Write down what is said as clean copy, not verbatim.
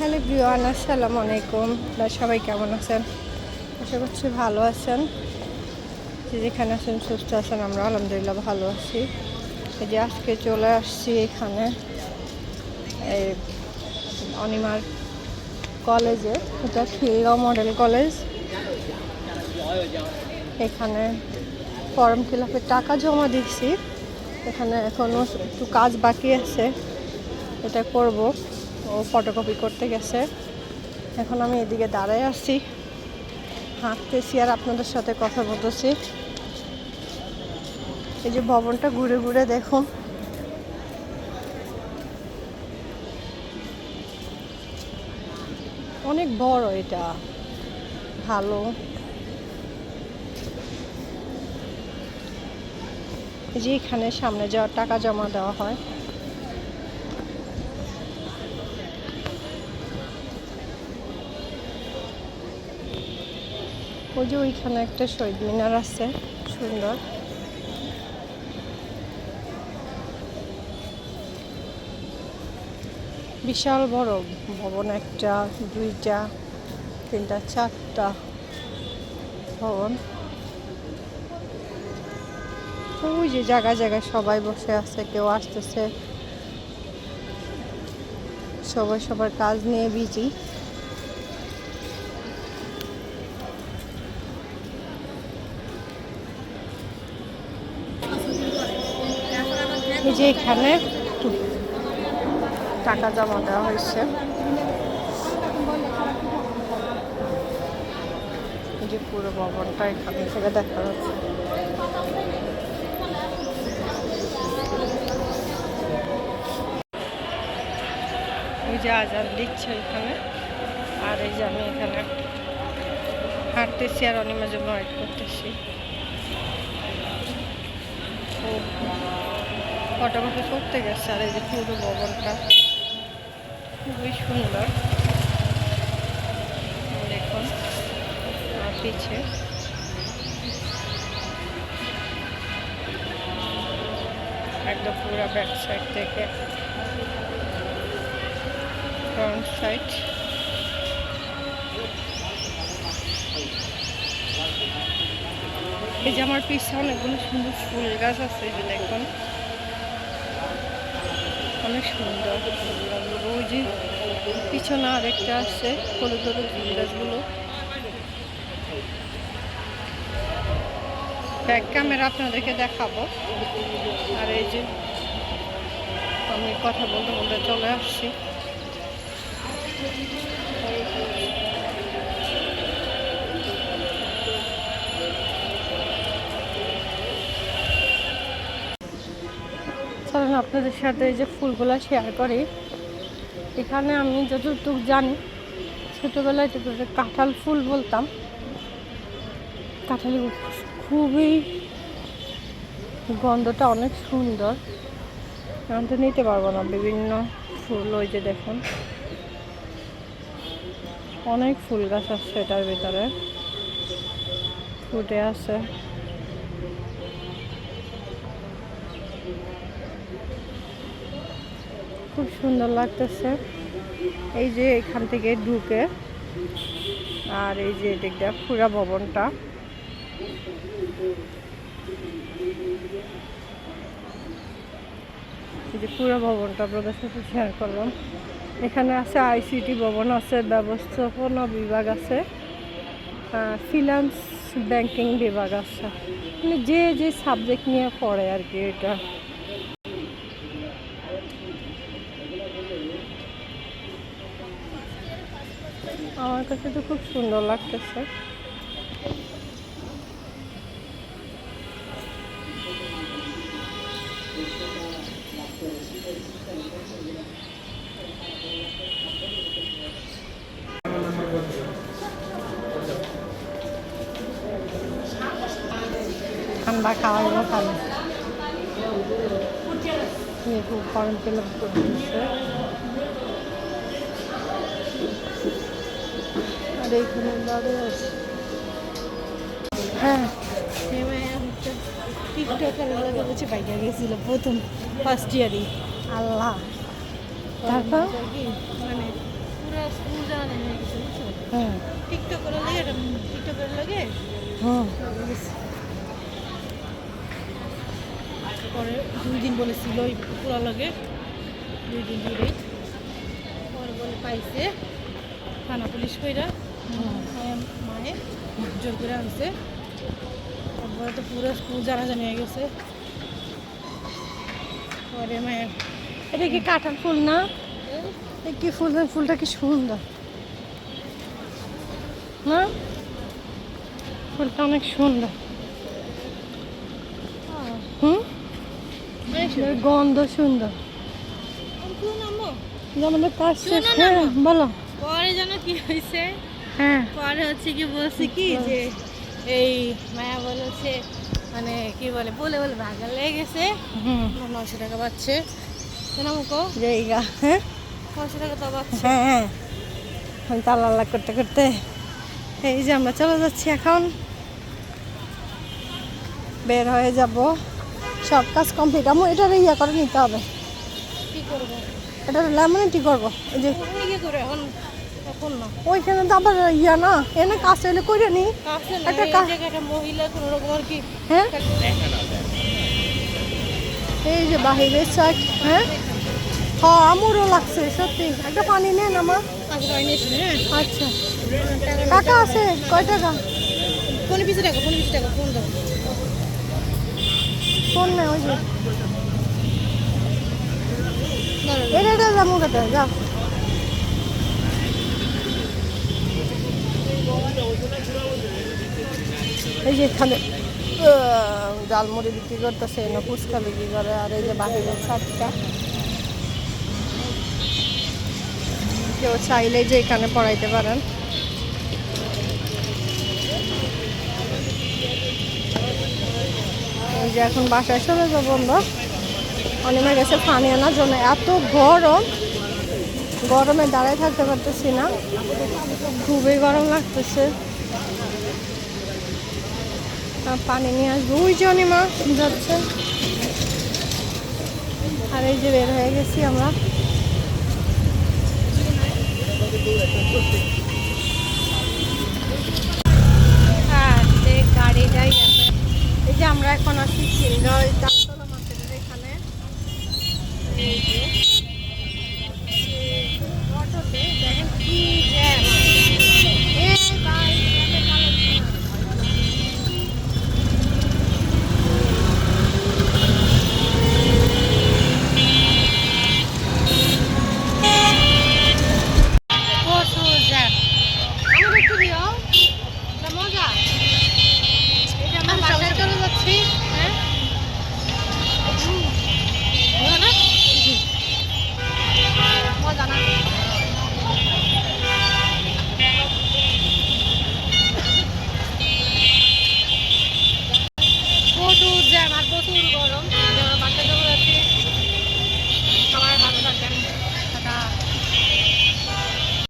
Hello everyone, আসসালামু আলাইকুম। সবাই কেমন আছেন? আশা করছি ভালো আছেন। যেখানে আছেন সুস্থ আছেন, আমরা আলহামদুলিল্লাহ ভালো আছি। এই যে আজকে চলে আসছি এখানে এই অনিমার কলেজে। এটা খিলগাঁও মডেল কলেজ। এখানে ফর্ম ফিল আপের টাকা জমা দিচ্ছি। এখানে এখনও একটু কাজ বাকি আছে, এটা করব। ও ফটোকপি করতে গেছে। এখন আমি এদিকে দাঁড়ায় আছি, হাঁটতেছি আর আপনাদের সাথে কথা বলতেছি। এই যে ভবনটা ঘুরে ঘুরে দেখুন, অনেক বড়, এটা ভালো। এই যে এখানে সামনে যাওয়ার টাকা জমা দেওয়া হয়। ওই যে ওইখানে একটা শহীদ মিনার আছে, সুন্দর। বিশাল বড় ভবন, একটা দুইটা তিনটা চারটা ভবন। ওই যে জায়গায় জায়গায় সবাই বসে আছে, কেউ আসতেছে, সবাই সবার কাজ নিয়ে বিজি। এই যে এখানে টাকা জমা দেওয়া হয়েছে। এই যে পুরো ভবনটা এখান থেকে দেখা যাচ্ছে। এই যে আজান দিচ্ছে এখানে, আর এই যে আমি এখানে হাঁটতেছি আর অনিমার জন্য ওয়েট করতেছি। ফটোগ্রাফি করতে গেছে। আর এই যে পুরো ভবনটা খুবই সুন্দর, দেখুন। আর পিছে একদম পুরো ব্যাক সাইড থেকে ফ্রন্ট সাইড। এই যে আমার পিছে অনেকগুলো সুন্দর ফুল গাছ আছে, এই যে দেখুন, অনেক সুন্দর ফুলগুলো। ওই যে পিছনে আরেকটা আছে, হলুদ হলুদ ফুল গাছগুলো। ব্যাক ক্যামেরা আপনাদেরকে দেখাবো। আর এই যে আমি কথা বলতে বলতে চলে আসছি। চলুন আপনাদের সাথে এই যে ফুলগুলো শেয়ার করি। এখানে আমি যতটুকু জানি, ছোটোবেলায় এটাকে কাঁঠাল ফুল বলতাম। কাঁঠালি খুবই গন্ধটা অনেক সুন্দর। আমি তো নিতে পারবো না, বিভিন্ন ফুল। ওই যে দেখুন, অনেক ফুল গাছ আছে এটার ভিতরে, ফুটে আছে। খুব সুন্দর লাগতেছে। এই যে এখান থেকে ঢুকে, আর এই যে দিকটা পুরা ভবনটা। এই যে পুরো ভবনটা আপনাদের সাথে শেয়ার করলাম। এখানে আছে আইসিটি ভবন আছে, ব্যবস্থাপনা বিভাগ আছে, ফিনান্স ব্যাংকিং বিভাগ আছে। মানে যে যে সাবজেক্ট নিয়ে পড়ে আর কি। এটা আমার কাছে তো খুব সুন্দর লাগতেছে। ঠান্ডা খাওয়াইব খালি, খুব ফর্ম ফিল আপ করে দিচ্ছে। আর এইখানে দাঁড়িয়ে আছে। হ্যাঁ, টিকটকের লাগে বলছে বাইকে গেছিল প্রথম ফার্স্ট ইয়ারই। আল্লাহ, তারপর মানে পুরো হ্যাঁ টিকটক করার লাগে এটা টিকটক করার লাগে হুম পরে 2 দিন বলেছিল ওই পুরা লাগে 2 দিন ধরে পরে বলে পাইছে থানা পুলিশ কইরা মায়ে জোর করে আনছে তারপরে তো পুরো স্কুল জানাজানি হয়ে গেছে পরে মায়ের এটা কি কাঁঠাল ফুল না এই কি ফুল ফুলটা কি সুন্দর না ফুলটা অনেক সুন্দর হুম এর গন্ধ সুন্দর আমাদের কাজ শেষ হ্যাঁ বলো পরে জানো কি হয়েছে হ্যাঁ পরে হচ্ছে কি বলছি কি যে এই মায়া বলেছে মানে কি বলে বলে বলে ভাগা লেগে গেছে হুম 900 টাকা পাচ্ছে কেন মুখো জায়গা হ্যাঁ 900 টাকা তো পাচ্ছে হ্যাঁ আমি তাল্লা করতে করতে এই যে আমরা চলে যাচ্ছি এখন বের হয়ে যাব সব কাজ কমপ্লিট আমি এটার ইয়ে করে নিতে হবে কি করবো এটা লেমনেটি করবো এই যে ওখানে কি করে এখন এখন না ওইখানে তো আবার ইয়া না এনে কাজ হইলে করে নি কাছে না একটা এই কাজ জায়গাটা মহিলা কোনো রকম আর কি হ্যাঁ এই যে বাহিরের সাইড হ্যাঁ হ্যাঁ আমারও লাগছে সত্যি একটা পানি নেন আমার কাজ করে নিস হ্যাঁ আচ্ছা টাকা আছে কয় টাকা কোন 20 টাকা ফোন দাও ফোন নেই ওই যে এটা যাবো কেটে যা এই যে এখানে জালমুড়ি বিক্রি করতেছে না ফুচকা বিক্রি করে আর এই যে বাহিরের ছাদটা কেউ চাইলে যে এখানে পড়াইতে পারেন এই যে এখন বাসায় চলে যাবো আমরা অনেমে গেছে পানি আনার জন্য এত গরমে দাঁড়ায় থাকতে পারতেছি না খুবই গরম লাগতেছে পানি নিয়ে আসবো ওই যে অনিমা যাচ্ছে আর এই যে বের হয়ে গেছি আমরা